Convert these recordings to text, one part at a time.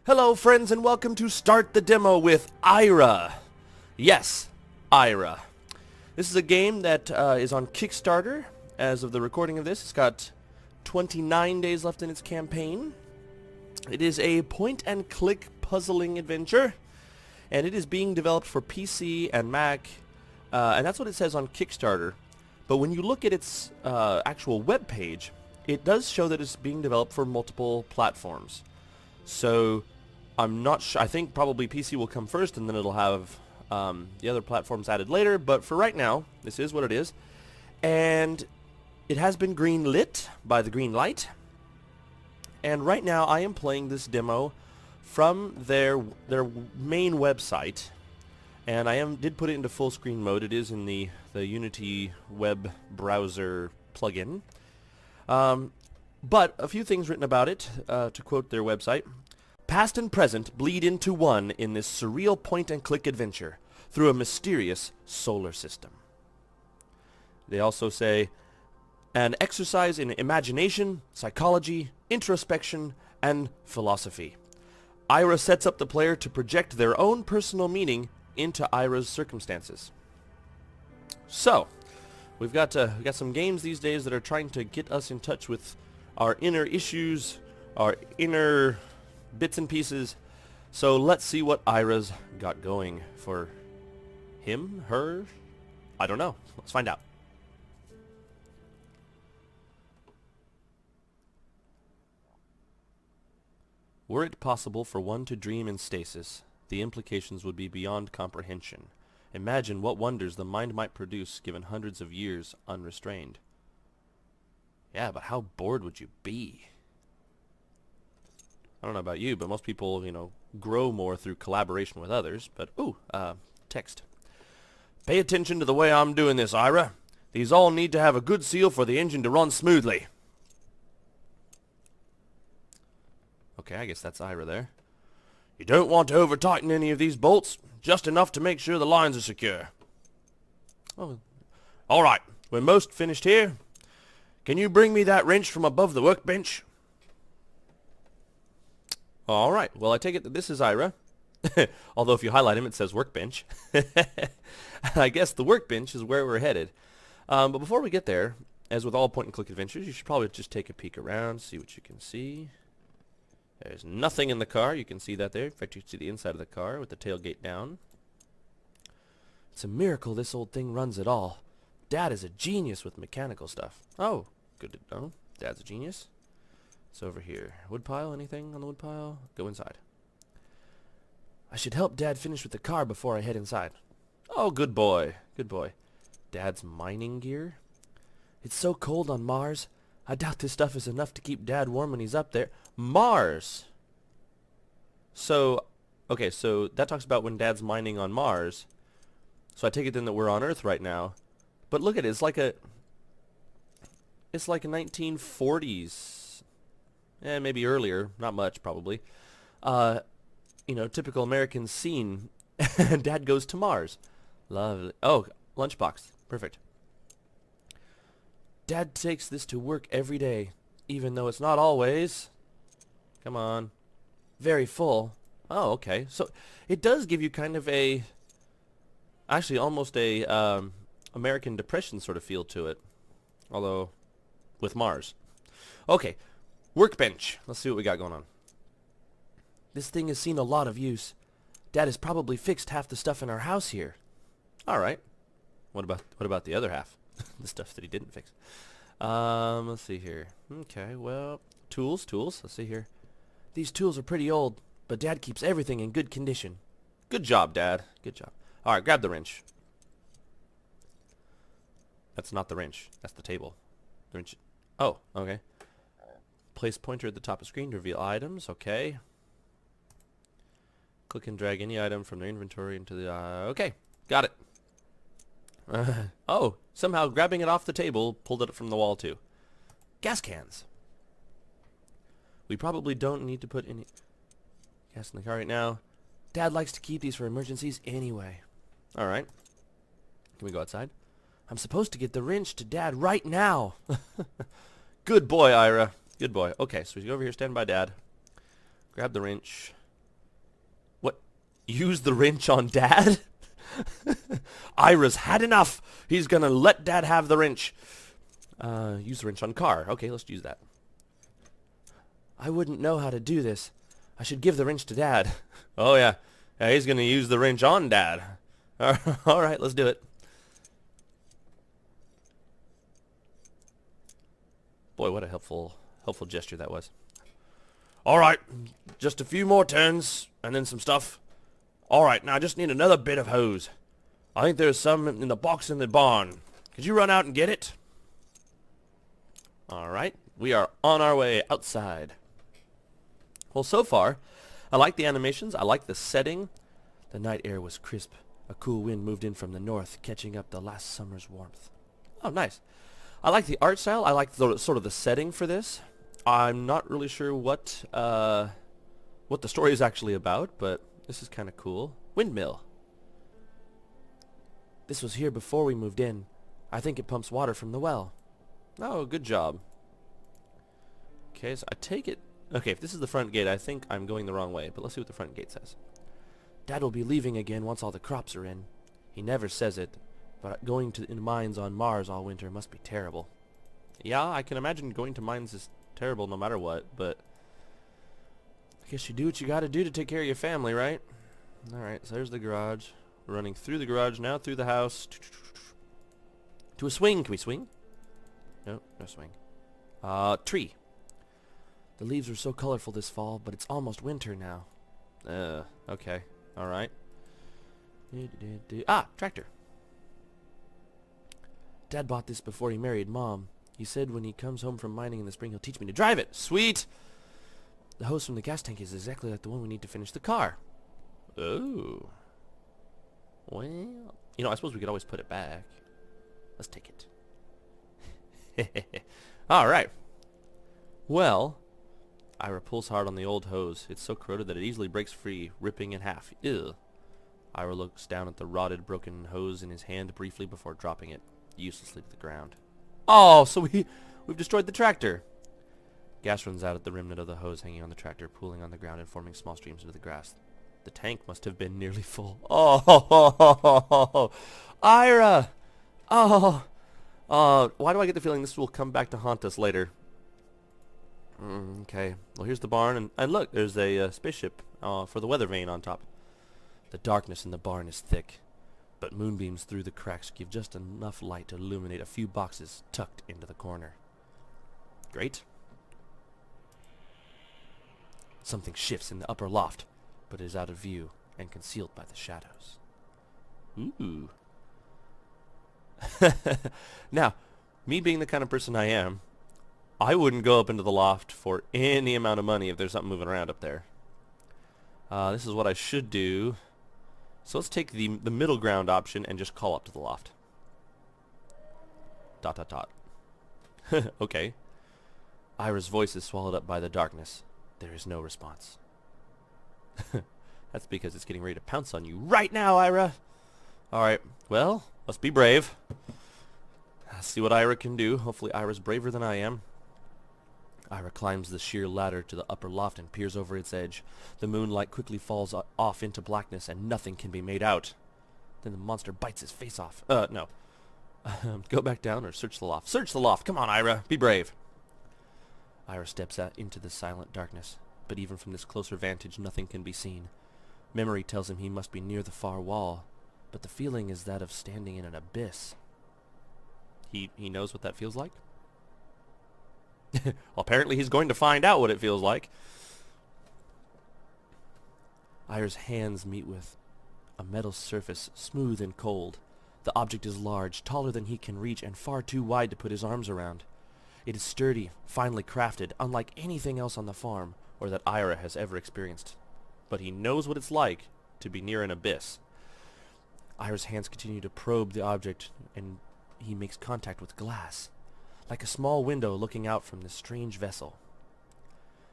Hello friends and welcome to Start the Demo with Ira. Yes, Ira. This is a game that is on Kickstarter as of the recording of this. It's got 29 days left in its campaign. It is a point-and-click puzzling adventure, and it is being developed for PC and Mac, and that's what it says on Kickstarter. But when you look at its actual web page, it does show that it's being developed for multiple platforms. So I'm not sure. I think probably PC will come first, and then it'll have the other platforms added later. But for right now, this is what it is. And it has been greenlit by the Greenlight. And right now, I am playing this demo from their main website. And I did put it into full screen mode. It is in the Unity web browser plugin. But a few things written about it, to quote their website. Past and present bleed into one in this surreal point-and-click adventure through a mysterious solar system. They also say, an exercise in imagination, psychology, introspection, and philosophy. Ira sets up the player to project their own personal meaning into Ira's circumstances. So, we've got some games these days that are trying to get us in touch with our inner issues, our inner bits and pieces. So let's see what Ira's got going for him, her, I don't know. Let's find out. Were it possible for one to dream in stasis, the implications would be beyond comprehension. Imagine what wonders the mind might produce given hundreds of years unrestrained. Yeah, but how bored would you be? I don't know about you, but most people, grow more through collaboration with others. But, text. Pay attention to the way I'm doing this, Ira. These all need to have a good seal for the engine to run smoothly. Okay, I guess that's Ira there. You don't want to over-tighten any of these bolts, just enough to make sure the lines are secure. Oh, all right, we're most finished here. Can you bring me that wrench from above the workbench? All right, well, I take it that this is Ira. Although if you highlight him, it says workbench. I guess the workbench is where we're headed. But before we get there, as with all point-and-click adventures, you should probably just take a peek around, see what you can see. There's nothing in the car. You can see that there. In fact, you can see the inside of the car with the tailgate down. It's a miracle this old thing runs at all. Dad is a genius with mechanical stuff. Oh, good to know. Dad's a genius. It's over here. Woodpile? Anything on the woodpile? Go inside. I should help Dad finish with the car before I head inside. Oh, good boy. Good boy. Dad's mining gear? It's so cold on Mars. I doubt this stuff is enough to keep Dad warm when he's up there. Mars! So, okay, so that talks about when Dad's mining on Mars. So I take it then that we're on Earth right now. But look at it, it's like a 1940s, maybe earlier, not much probably. Typical American scene. Dad goes to Mars. Lovely. Oh, lunchbox. Perfect. Dad takes this to work every day, even though it's not always. Come on. Very full. Oh, okay. So it does give you kind of actually almost a American Depression sort of feel to it. Although, with Mars. Okay. Workbench. Let's see what we got going on. This thing has seen a lot of use. Dad has probably fixed half the stuff in our house here. All right. What about the other half? The stuff that he didn't fix. Let's see here. Okay, well, tools. Let's see here. These tools are pretty old, but Dad keeps everything in good condition. Good job, Dad. Good job. All right, grab the wrench. That's not the wrench. That's the table. The wrench. Oh, okay. Place pointer at the top of screen to reveal items. Okay. Click and drag any item from the inventory into the... okay, got it. Oh, somehow grabbing it off the table pulled it from the wall too. Gas cans. We probably don't need to put any gas in the car right now. Dad likes to keep these for emergencies anyway. All right. Can we go outside? I'm supposed to get the wrench to Dad right now. Good boy, Ira. Good boy. Okay, so you go over here, stand by Dad. Grab the wrench. Use the wrench on Dad? Ira's had enough. He's gonna let Dad have the wrench. Use the wrench on car. Okay, let's use that. I wouldn't know how to do this. I should give the wrench to Dad. Oh, yeah. Yeah, he's gonna use the wrench on Dad. All right, let's do it. Boy, what a helpful gesture that was. All right, just a few more turns, and then some stuff. All right, now I just need another bit of hose. I think there's some in the box in the barn. Could you run out and get it? All right, we are on our way outside. Well, so far, I like the animations. I like the setting. The night air was crisp. A cool wind moved in from the north, catching up the last summer's warmth. Oh, nice. I like the art style. I like sort of the setting for this. I'm not really sure what the story is actually about, but this is kind of cool. Windmill. This was here before we moved in. I think it pumps water from the well. Oh, good job. Okay, so I take it... Okay, if this is the front gate, I think I'm going the wrong way, but let's see what the front gate says. Dad will be leaving again once all the crops are in. He never says it, but going to the mines on Mars all winter must be terrible. Yeah, I can imagine going to mines is terrible no matter what, but I guess you do what you gotta do to take care of your family, right? Alright, so there's the garage. We're running through the garage, now through the house. To a swing. Can we swing? No, no swing. Tree. The leaves were so colorful this fall, but it's almost winter now. Okay. Alright. Ah, tractor. Dad bought this before he married Mom. He said when he comes home from mining in the spring, he'll teach me to drive it. Sweet! The hose from the gas tank is exactly like the one we need to finish the car. Oh. Well, you know, I suppose we could always put it back. Let's take it. Alright. Well, Ira pulls hard on the old hose. It's so corroded that it easily breaks free, ripping in half. Ew. Ira looks down at the rotted, broken hose in his hand briefly before dropping it uselessly to the ground. Oh, so we've destroyed the tractor. Gas runs out at the remnant of the hose hanging on the tractor, pooling on the ground and forming small streams into the grass. The tank must have been nearly full. Oh, Ira! Oh, why do I get the feeling this will come back to haunt us later? Okay, well here's the barn, and look, there's a spaceship for the weather vane on top. The darkness in the barn is thick, but moonbeams through the cracks give just enough light to illuminate a few boxes tucked into the corner. Great. Something shifts in the upper loft, but is out of view and concealed by the shadows. Ooh. Now, me being the kind of person I am, I wouldn't go up into the loft for any amount of money if there's something moving around up there. This is what I should do. So let's take the middle ground option and just call up to the loft. ... Okay. Ira's voice is swallowed up by the darkness. There is no response. That's because it's getting ready to pounce on you right now, Ira. Alright, well, let's be brave. Let's see what Ira can do. Hopefully Ira's braver than I am. Ira climbs the sheer ladder to the upper loft and peers over its edge. The moonlight quickly falls off into blackness and nothing can be made out. Then the monster bites his face off. No. Go back down or search the loft. Search the loft! Come on, Ira! Be brave! Ira steps out into the silent darkness, but even from this closer vantage nothing can be seen. Memory tells him he must be near the far wall, but the feeling is that of standing in an abyss. He knows what that feels like? Well, apparently he's going to find out what it feels like. Ira's hands meet with a metal surface, smooth and cold. The object is large, taller than he can reach, and far too wide to put his arms around. It is sturdy, finely crafted, unlike anything else on the farm, or that Ira has ever experienced. But he knows what it's like to be near an abyss. Ira's hands continue to probe the object, and he makes contact with glass, like a small window looking out from this strange vessel.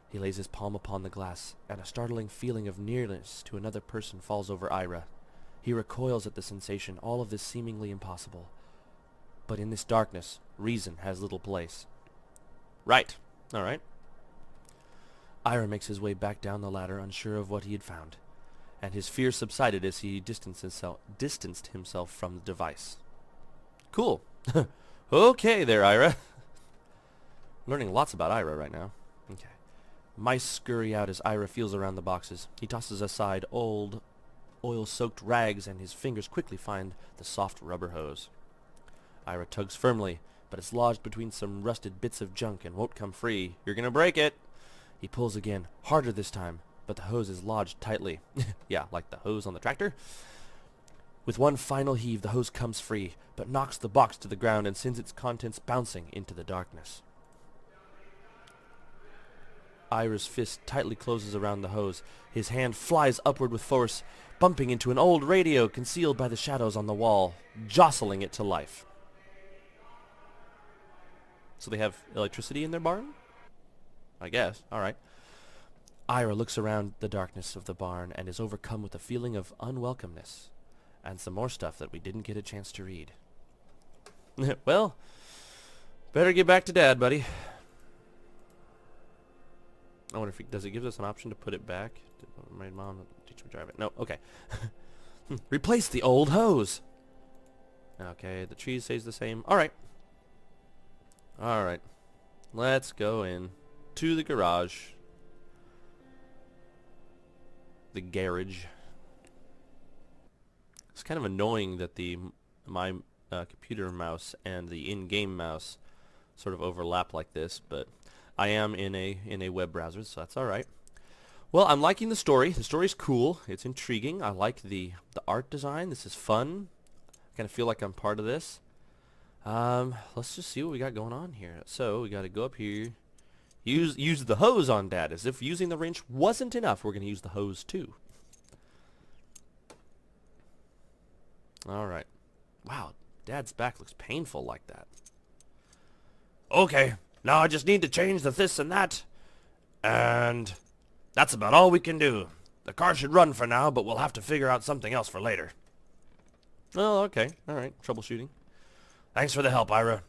He lays his palm upon the glass, and a startling feeling of nearness to another person falls over Ira. He recoils at the sensation, all of this seemingly impossible. But in this darkness, reason has little place. Right. All right. Ira makes his way back down the ladder, unsure of what he had found. and his fear subsided as he distanced himself from the device. Cool. Okay there, Ira. Learning lots about Ira right now. Okay. Mice scurry out as Ira feels around the boxes. He tosses aside old, oil-soaked rags, and his fingers quickly find the soft rubber hose. Ira tugs firmly, but it's lodged between some rusted bits of junk and won't come free. You're gonna break it! He pulls again, harder this time, but the hose is lodged tightly. Yeah, like the hose on the tractor. With one final heave, the hose comes free, but knocks the box to the ground and sends its contents bouncing into the darkness. Ira's fist tightly closes around the hose. His hand flies upward with force, bumping into an old radio concealed by the shadows on the wall, jostling it to life. So they have electricity in their barn? I guess. Alright. Ira looks around the darkness of the barn and is overcome with a feeling of unwelcomeness. And some more stuff that we didn't get a chance to read. Well, better get back to Dad, buddy. I wonder if does it give us an option to put it back? My mom teach me to drive it. No, okay. Replace the old hose. Okay, the tree stays the same. Alright. Alright. Let's go in to the garage. The garage. It's kind of annoying that my computer mouse and the in-game mouse sort of overlap like this, but I am in a web browser, so that's all right. Well, I'm liking the story. The story's cool. It's intriguing. I like the art design. This is fun. I kind of feel like I'm part of this. Let's just see what we got going on here. So we got to go up here. Use the hose on Dad. As if using the wrench wasn't enough, we're going to use the hose too. All right. Wow, Dad's back looks painful like that. Okay, now I just need to change the this and that. And that's about all we can do. The car should run for now, but we'll have to figure out something else for later. Oh, okay. All right. Troubleshooting. Thanks for the help, Ira.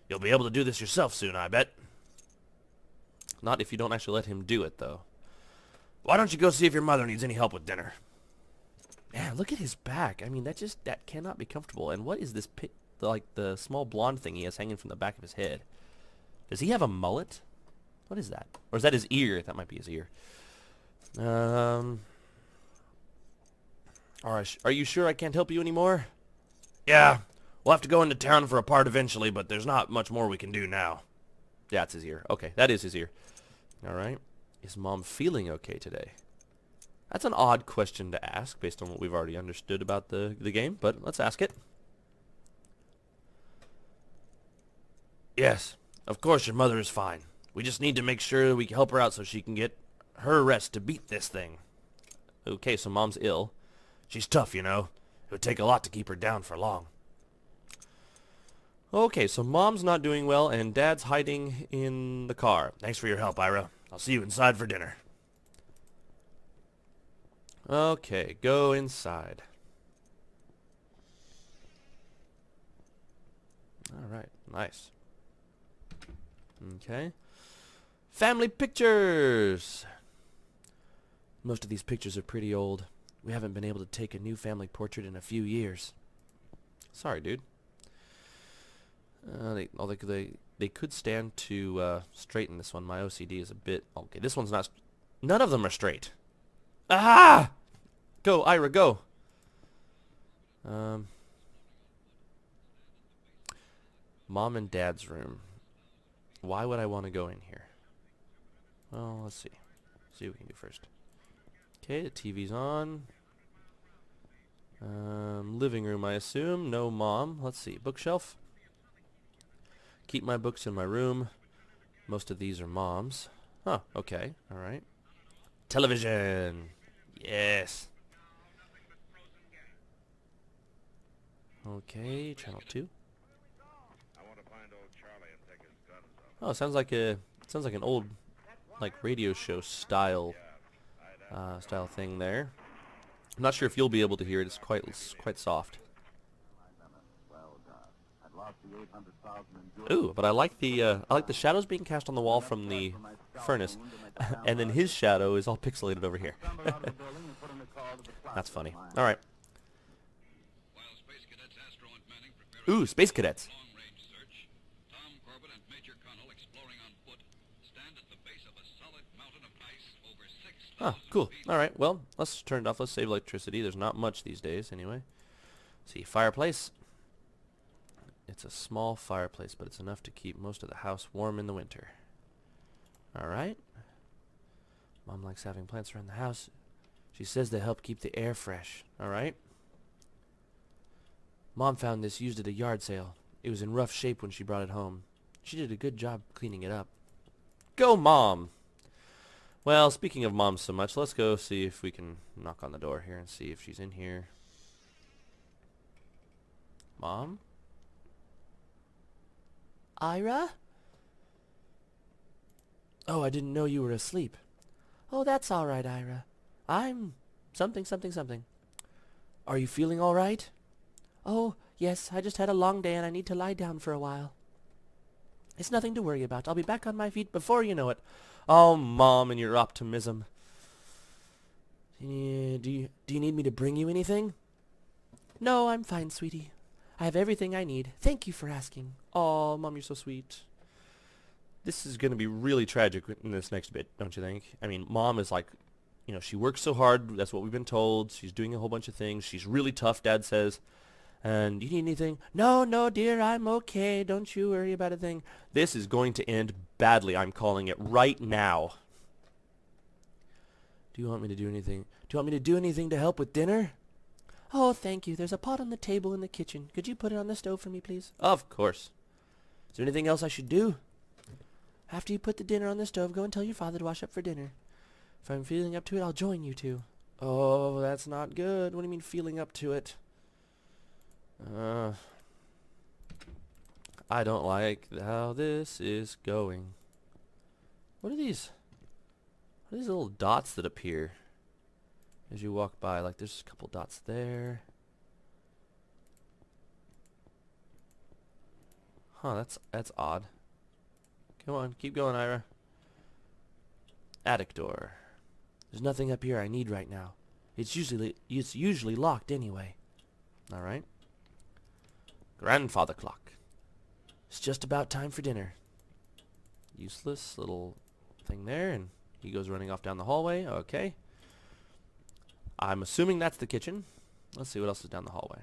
You'll be able to do this yourself soon, I bet. Not if you don't actually let him do it, though. Why don't you go see if your mother needs any help with dinner? Man, look at his back. I mean, that cannot be comfortable. And what is this, like the small blonde thing he has hanging from the back of his head? Does he have a mullet? What is that? Or is that his ear? That might be his ear. Alright, are you sure I can't help you anymore? Yeah, we'll have to go into town for a part eventually, but there's not much more we can do now. Yeah, it's his ear. Okay, that is his ear. Alright. Is Mom feeling okay today? That's an odd question to ask based on what we've already understood about the game, but let's ask it. Yes, of course your mother is fine. We just need to make sure we can help her out so she can get her rest to beat this thing. Okay, so Mom's ill. She's tough, you know. It would take a lot to keep her down for long. Okay, so Mom's not doing well and Dad's hiding in the car. Thanks for your help, Ira. I'll see you inside for dinner. Okay, go inside. Alright, nice. Okay. Family pictures! Most of these pictures are pretty old. We haven't been able to take a new family portrait in a few years. Sorry, dude. They could stand to straighten this one. My OCD is a bit... Okay, this one's not... None of them are straight. Ah! Go, Ira, go. Mom and Dad's room. Why would I want to go in here? Well, let's see. See what we can do first. Okay, the TV's on. Living room, I assume. No Mom. Let's see. Bookshelf. Keep my books in my room. Most of these are Mom's. Huh, okay. Alright. Television. Yes. Okay, channel 2. Oh, it sounds like an old like radio show style thing there. I'm not sure if you'll be able to hear it. It's quite soft. Ooh, but I like the shadows being cast on the wall from the furnace, and then his shadow is all pixelated over here. That's funny. All right. Ooh, space cadets. Huh, cool. All right, well, let's turn it off. Let's save electricity. There's not much these days, anyway. See, fireplace. It's a small fireplace, but it's enough to keep most of the house warm in the winter. All right. Mom likes having plants around the house. She says they help keep the air fresh. All right. Mom found this used at a yard sale. It was in rough shape when she brought it home. She did a good job cleaning it up. Go, Mom! Well, speaking of Mom so much, let's go see if we can knock on the door here and see if she's in here. Mom? Ira? Oh, I didn't know you were asleep. Oh, that's all right, Ira. I'm something, something, something. Are you feeling all right? Oh, yes, I just had a long day and I need to lie down for a while. It's nothing to worry about. I'll be back on my feet before you know it. Oh, Mom, and your optimism. Do you need me to bring you anything? No, I'm fine, sweetie. I have everything I need. Thank you for asking. Oh, Mom, you're so sweet. This is going to be really tragic in this next bit, don't you think? I mean, Mom is like, you know, she works so hard. That's what we've been told. She's doing a whole bunch of things. She's really tough, Dad says. And do you need anything? No, no, dear, I'm okay. Don't you worry about a thing. This is going to end badly. I'm calling it right now. Do you want me to do anything? Do you want me to do anything to help with dinner? Oh, thank you. There's a pot on the table in the kitchen. Could you put it on the stove for me, please? Of course. Is there anything else I should do? After you put the dinner on the stove, go and tell your father to wash up for dinner. If I'm feeling up to it, I'll join you two. Oh, that's not good. What do you mean feeling up to it? I don't like how this is going. What are these? What are these little dots that appear as you walk by? Like there's a couple dots there. Huh, that's odd. Come on, keep going, Ira. Attic door. There's nothing up here I need right now. It's usually locked anyway. All right. Grandfather clock. It's just about time for dinner. Useless little thing there, and he goes running off down the hallway. Okay. I'm assuming that's the kitchen. Let's see what else is down the hallway.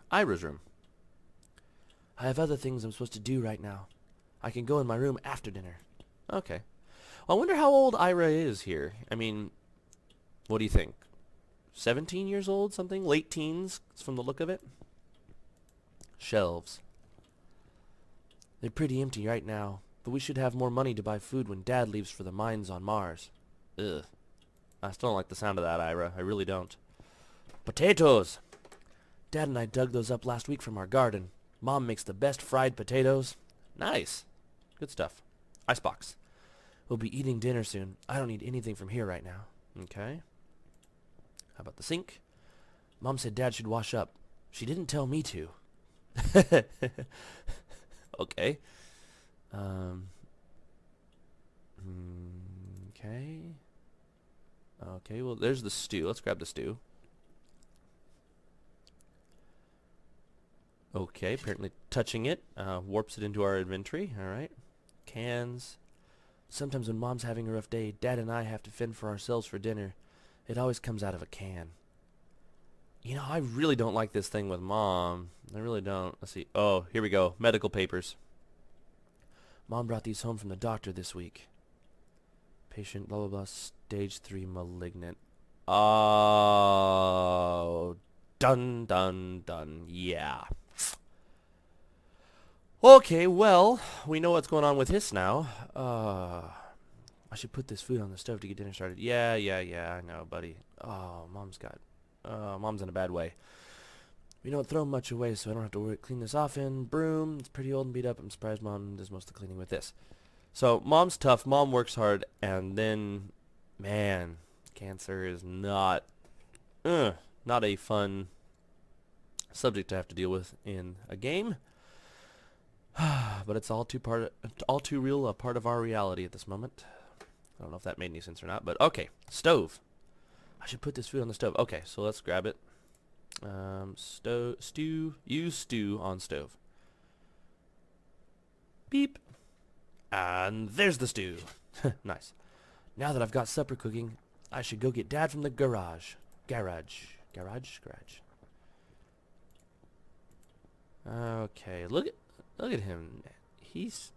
Ira's room. I have other things I'm supposed to do right now. I can go in my room after dinner. Okay. I wonder how old Ira is here. I mean, what do you think? 17 years old, something? Late teens, from the look of it? Shelves. They're pretty empty right now, but we should have more money to buy food when Dad leaves for the mines on Mars. Ugh. I still don't like the sound of that, Ira. I really don't. Potatoes! Dad and I dug those up last week from our garden. Mom makes the best fried potatoes. Nice. Good stuff. Icebox. We'll be eating dinner soon. I don't need anything from here right now. Okay. How about the sink? Mom said Dad should wash up. She didn't tell me to. Okay. Okay. Okay, well, there's the stew. Let's grab the stew. Okay, apparently touching it warps it into our inventory. All right. Cans. Sometimes when Mom's having a rough day, Dad and I have to fend for ourselves for dinner. It always comes out of a can. You know, I really don't like this thing with Mom. I really don't. Let's see. Oh, here we go. Medical papers. Mom brought these home from the doctor this week. Patient, blah, blah, blah, stage 3 malignant. Oh, dun, dun, dun. Yeah. Okay, well, we know what's going on with this now. I should put this food on the stove to get dinner started. Yeah, I know, buddy. Oh, Mom's in a bad way. We don't throw much away, so I don't have to clean this often. Broom, it's pretty old and beat up. I'm surprised Mom does most of the cleaning with this. So, Mom's tough. Mom works hard, and then, man, cancer is not a fun subject to have to deal with in a game. But it's all too real a part of our reality at this moment. I don't know if that made any sense or not, but okay. Stove. I should put this food on the stove. Okay, so let's grab it. Use stew on stove. Beep. And there's the stew. Nice. Now that I've got supper cooking, I should go get Dad from the garage. Garage. Okay, look at him. He's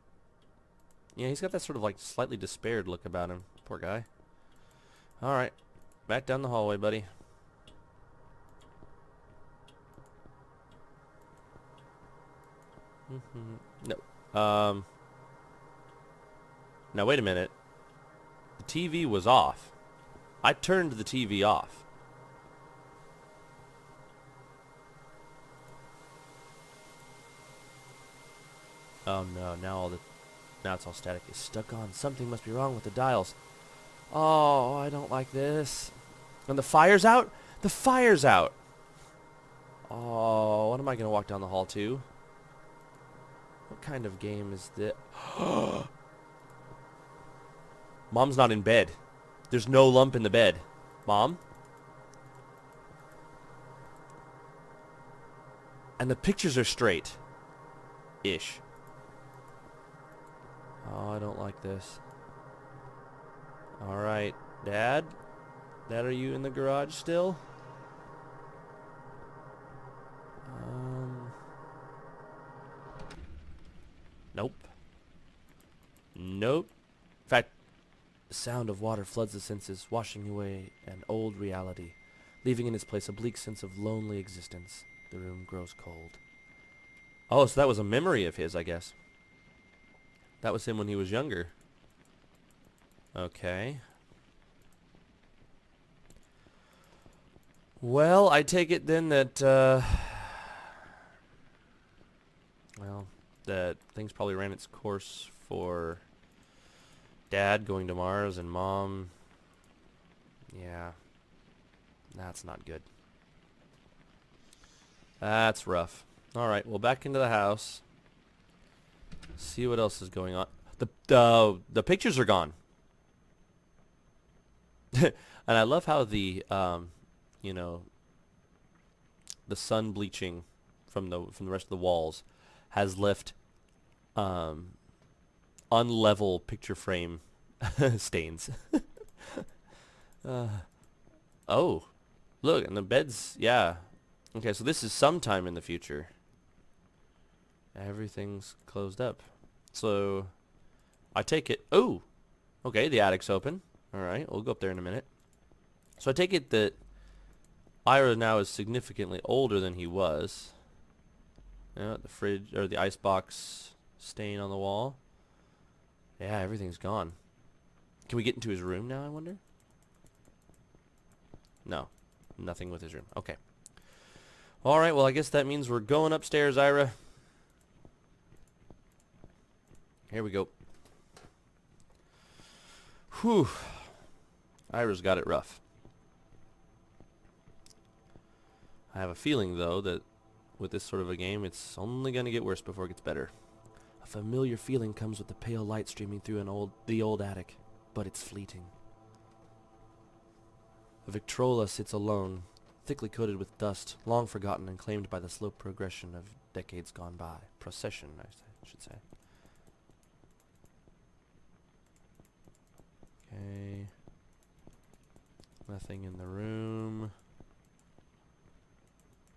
got that sort of like slightly despaired look about him. Poor guy. All right, back down the hallway, buddy. No. Now wait a minute. The TV was off. I turned the TV off. Oh no, now it's all static. It's stuck on. Something must be wrong with the dials. Oh, I don't like this. And the fire's out? The fire's out! Oh, what am I going to walk down the hall to? What kind of game is this? Mom's not in bed. There's no lump in the bed. Mom? And the pictures are straight. Ish. Oh, I don't like this. Alright, Dad? Dad, are you in the garage still? Nope. Nope. In fact, the sound of water floods the senses, washing away an old reality, leaving in its place a bleak sense of lonely existence. The room grows cold. Oh, so that was a memory of his, I guess. That was him when he was younger. Okay. Well, I take it then that, well, that things probably ran its course for Dad going to Mars and Mom. Yeah. That's not good. That's rough. Alright, well, back into the house. See what else is going on. The pictures are gone. And I love how the you know, the sun bleaching from the rest of the walls has left unlevel picture frame stains. Oh, look, and the beds, yeah. Okay, so this is sometime in the future. Everything's closed up. So I take it, oh, okay, the attic's open. All right, we'll go up there in a minute. So I take it that Ira now is significantly older than he was. Yeah, the fridge or the icebox stain on the wall. Yeah, everything's gone. Can we get into his room now, I wonder? No, nothing with his room. Okay. All right, well, I guess that means we're going upstairs, Ira. Here we go. Whew. Ira's got it rough. I have a feeling, though, that with this sort of a game, it's only going to get worse before it gets better. A familiar feeling comes with the pale light streaming through the old attic, but it's fleeting. A Victrola sits alone, thickly coated with dust, long forgotten and claimed by the slow progression of decades gone by. Procession, I should say. Okay. Nothing in the room.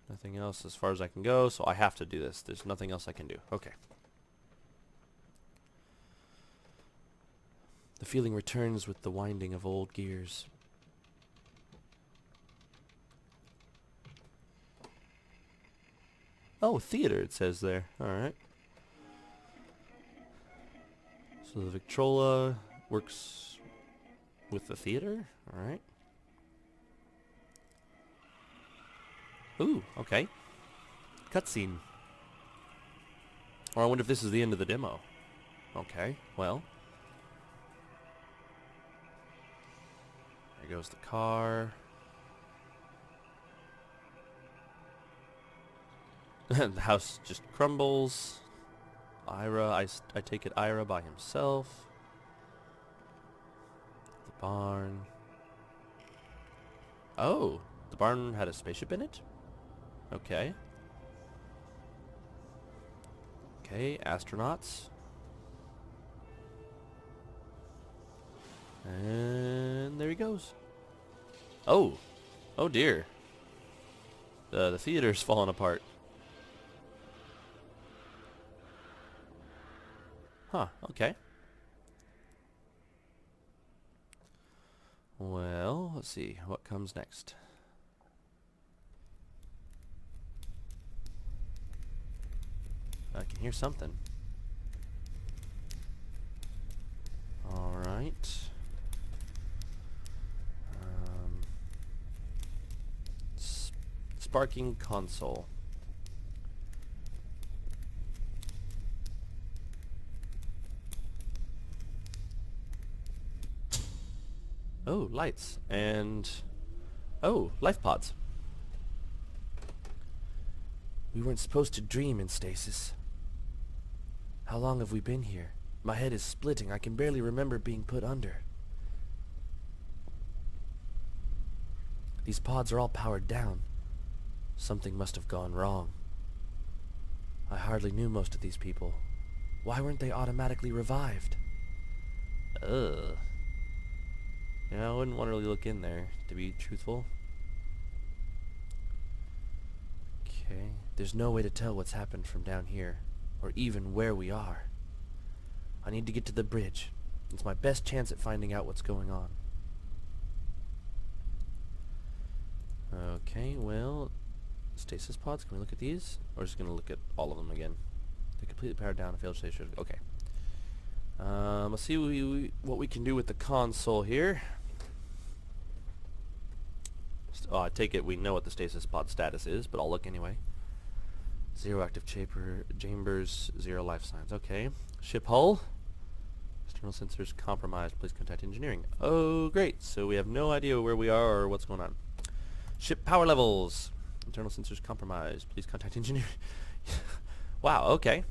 Nothing else as far as I can go, so I have to do this. There's nothing else I can do. Okay. The feeling returns with the winding of old gears. Oh, theater, it says there. Alright. So the Victrola works with the theater? Alright. Ooh, okay. Cutscene. Or I wonder if this is the end of the demo. Okay, well. There goes the car. The house just crumbles. Ira, I take it Ira by himself. The barn. Oh, the barn had a spaceship in it? Okay. Okay, astronauts. And there he goes. Oh. Oh dear. The theater's falling apart. Huh, okay. Well, let's see. What comes next? I can hear something. Alright. Sparking console. Oh, lights. And... oh, life pods. We weren't supposed to dream in stasis. How long have we been here? My head is splitting. I can barely remember being put under. These pods are all powered down. Something must have gone wrong. I hardly knew most of these people. Why weren't they automatically revived? Ugh. Yeah, I wouldn't want to really look in there, to be truthful. Okay. There's no way to tell what's happened from down here, or even where we are. I need to get to the bridge. It's my best chance at finding out what's going on. Okay, well, stasis pods, can we look at these? Or just gonna look at all of them again? They completely powered down, failed station. Okay. Let's see what we can do with the console here. Oh, I take it we know what the stasis pod status is, but I'll look anyway. 0 active chambers, 0 life signs. Okay. Ship hull. External sensors compromised. Please contact engineering. Oh, great. So we have no idea where we are or what's going on. Ship power levels. Internal sensors compromised. Please contact engineering. Wow, okay.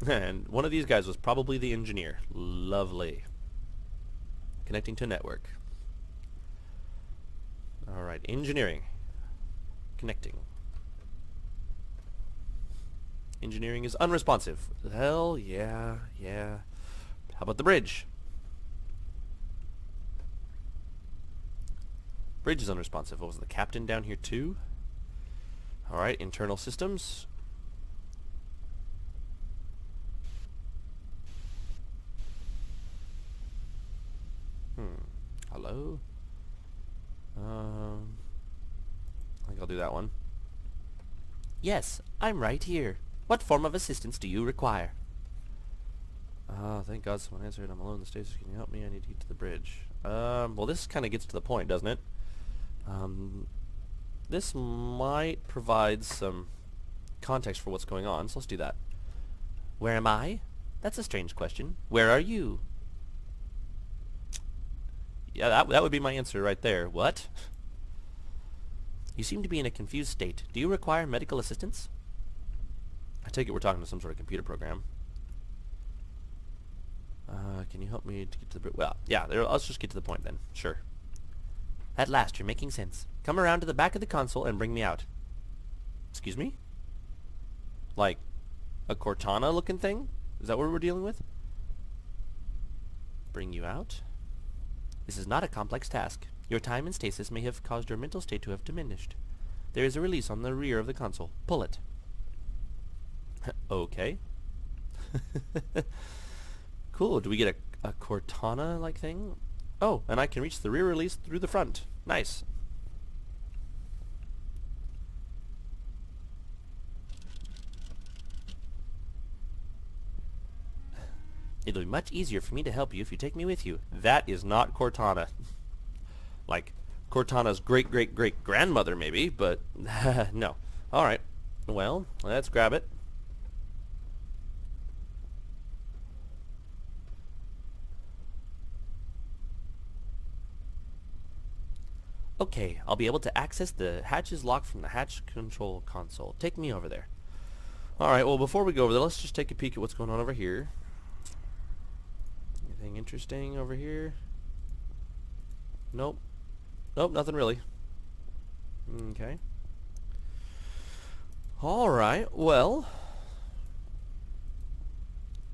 And one of these guys was probably the engineer. Lovely. Connecting to network. Alright, engineering. Connecting. Engineering is unresponsive. Hell, yeah. How about the bridge? Bridge is unresponsive. What was the captain down here too? Alright, internal systems. Hello? I think I'll do that one. Yes, I'm right here. What form of assistance do you require? Thank God someone answered. I'm alone in the stasis. Can you help me? I need to get to the bridge. Well, this kind of gets to the point, doesn't it? This might provide some context for what's going on, so let's do that. Where am I? That's a strange question. Where are you? Yeah, that would be my answer right there. What? You seem to be in a confused state. Do you require medical assistance? I take it we're talking to some sort of computer program. Can you help me to get to the bridge? Well, yeah, let's just get to the point then. Sure. At last, you're making sense. Come around to the back of the console and bring me out. Excuse me? Like, a Cortana-looking thing? Is that what we're dealing with? Bring you out? This is not a complex task. Your time in stasis may have caused your mental state to have diminished. There is a release on the rear of the console. Pull it. Okay. Cool. Do we get a Cortana-like thing? Oh, and I can reach the rear release through the front. Nice. It'll be much easier for me to help you if you take me with you. That is not Cortana. Like, Cortana's great-great-great-grandmother, maybe, but no. Alright. Well, let's grab it. Okay, I'll be able to access the hatches locked from the hatch control console. Take me over there. Alright, well, before we go over there, let's just take a peek at what's going on over here. Anything interesting over here? Nope. Nope, nothing really. Okay. Alright, well,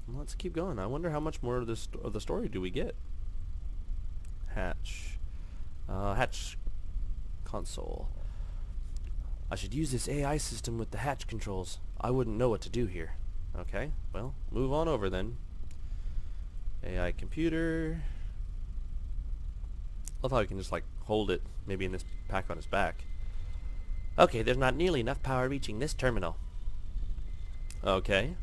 let's keep going. I wonder how much more of this of the story do we get. Hatch. Hatch console. I should use this AI system with the hatch controls. I wouldn't know what to do here. Okay, well, move on over then. AI computer. Love how you can just like hold it maybe in this pack on his back. Okay, there's not nearly enough power reaching this terminal. Okay.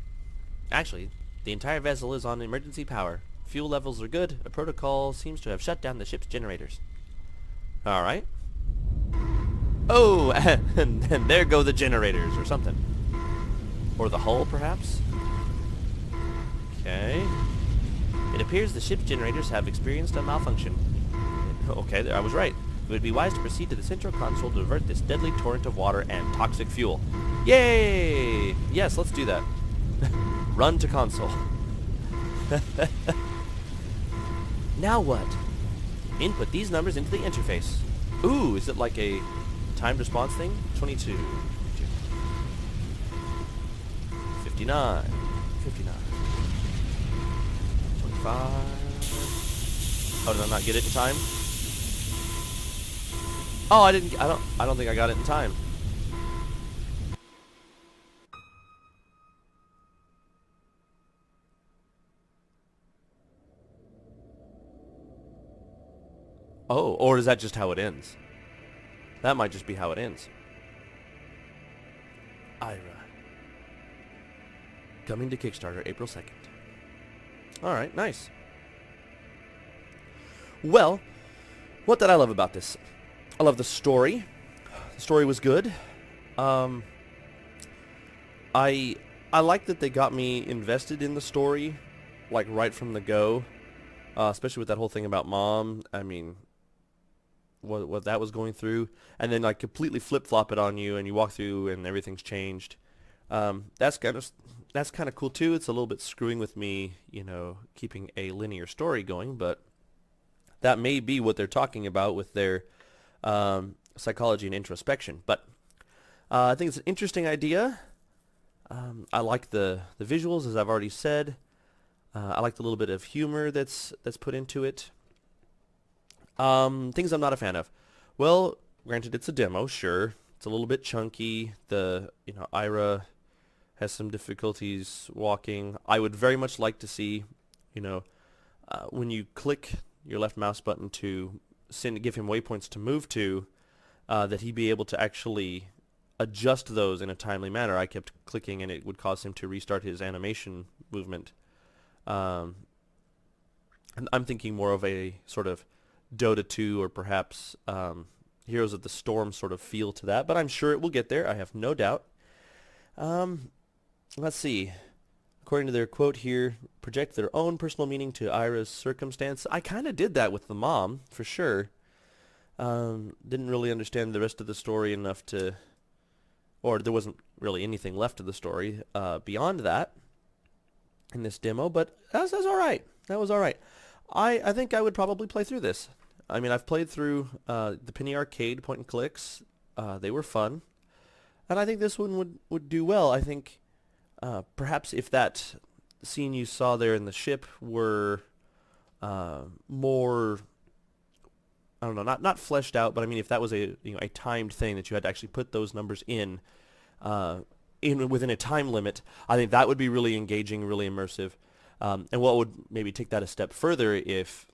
Actually, the entire vessel is on emergency power. Fuel levels are good. A protocol seems to have shut down the ship's generators. Alright. Oh, and there go the generators or something. Or the hull, perhaps? Okay. It appears the ship's generators have experienced a malfunction. Okay, I was right. It would be wise to proceed to the central console to divert this deadly torrent of water and toxic fuel. Yay! Yes, let's do that. Run to console. Now what? Input these numbers into the interface. Ooh, is it like a timed response thing? 22. 59. 59. 25. Oh, did I not get it in time? Oh, I don't think I got it in time. Oh, or is that just how it ends? That might just be how it ends. Ira. Coming to Kickstarter April 2nd. Alright, nice. Well, what did I love about this? I love the story. The story was good. I like that they got me invested in the story, like right from the go. Especially with that whole thing about mom. I mean, what that was going through, and then like completely flip-flop it on you, and you walk through and everything's changed. That's kind of cool too. It's a little bit screwing with me, you know, keeping a linear story going, but that may be what they're talking about with their psychology and introspection. But I think it's an interesting idea. I like the visuals, as I've already said. I like the little bit of humor that's put into it. Things I'm not a fan of. Well, granted, it's a demo, sure. It's a little bit chunky. Ira has some difficulties walking. I would very much like to see, when you click your left mouse button to give him waypoints to move to, that he be able to actually adjust those in a timely manner. I kept clicking and it would cause him to restart his animation movement. And I'm thinking more of a sort of Dota 2 or perhaps Heroes of the Storm sort of feel to that, but I'm sure it will get there. I have no doubt. Let's see. According to their quote here, project their own personal meaning to Ira's circumstance. I kind of did that with the mom, for sure. Didn't really understand the rest of the story enough to, or there wasn't really anything left of the story beyond that in this demo, but that was all right. That was all right. I think I would probably play through this. I mean, I've played through the Penny Arcade point and clicks. They were fun. And I think this one would do well. I think perhaps if that scene you saw there in the ship were more, I don't know, not fleshed out, but I mean if that was a timed thing that you had to actually put those numbers in within a time limit, I think that would be really engaging, really immersive. And what would maybe take that a step further if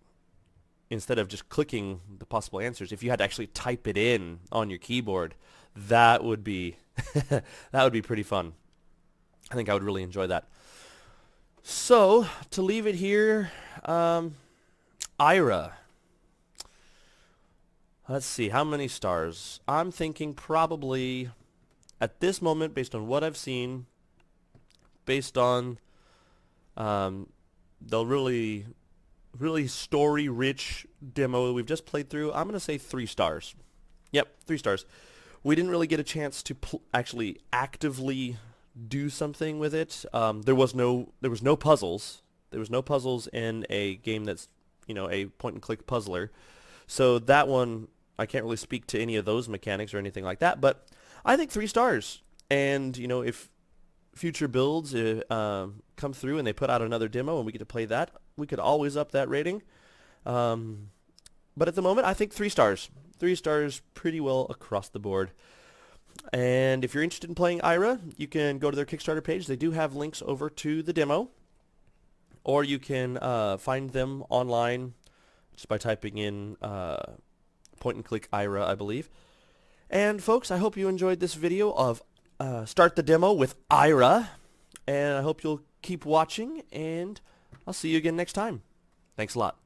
instead of just clicking the possible answers, if you had to actually type it in on your keyboard, that would be that would be pretty fun. I think I would really enjoy that. So, to leave it here, Ira. Let's see, how many stars? I'm thinking probably, at this moment, based on what I've seen, based on the really story-rich demo that we've just played through, I'm going to say 3 stars. Yep, 3 stars. We didn't really get a chance to actually actively do something with it. There was no puzzles. There was no puzzles in a game that's a point-and-click puzzler. So that one I can't really speak to any of those mechanics or anything like that, but I think 3 stars. And, you know, if future builds come through and they put out another demo and we get to play that, we could always up that rating. But at the moment, I think 3 stars. 3 stars pretty well across the board. And if you're interested in playing Ira, you can go to their Kickstarter page. They do have links over to the demo. Or you can find them online just by typing in point-and-click Ira, I believe. And folks, I hope you enjoyed this video of Start the Demo with Ira. And I hope you'll keep watching, and I'll see you again next time. Thanks a lot.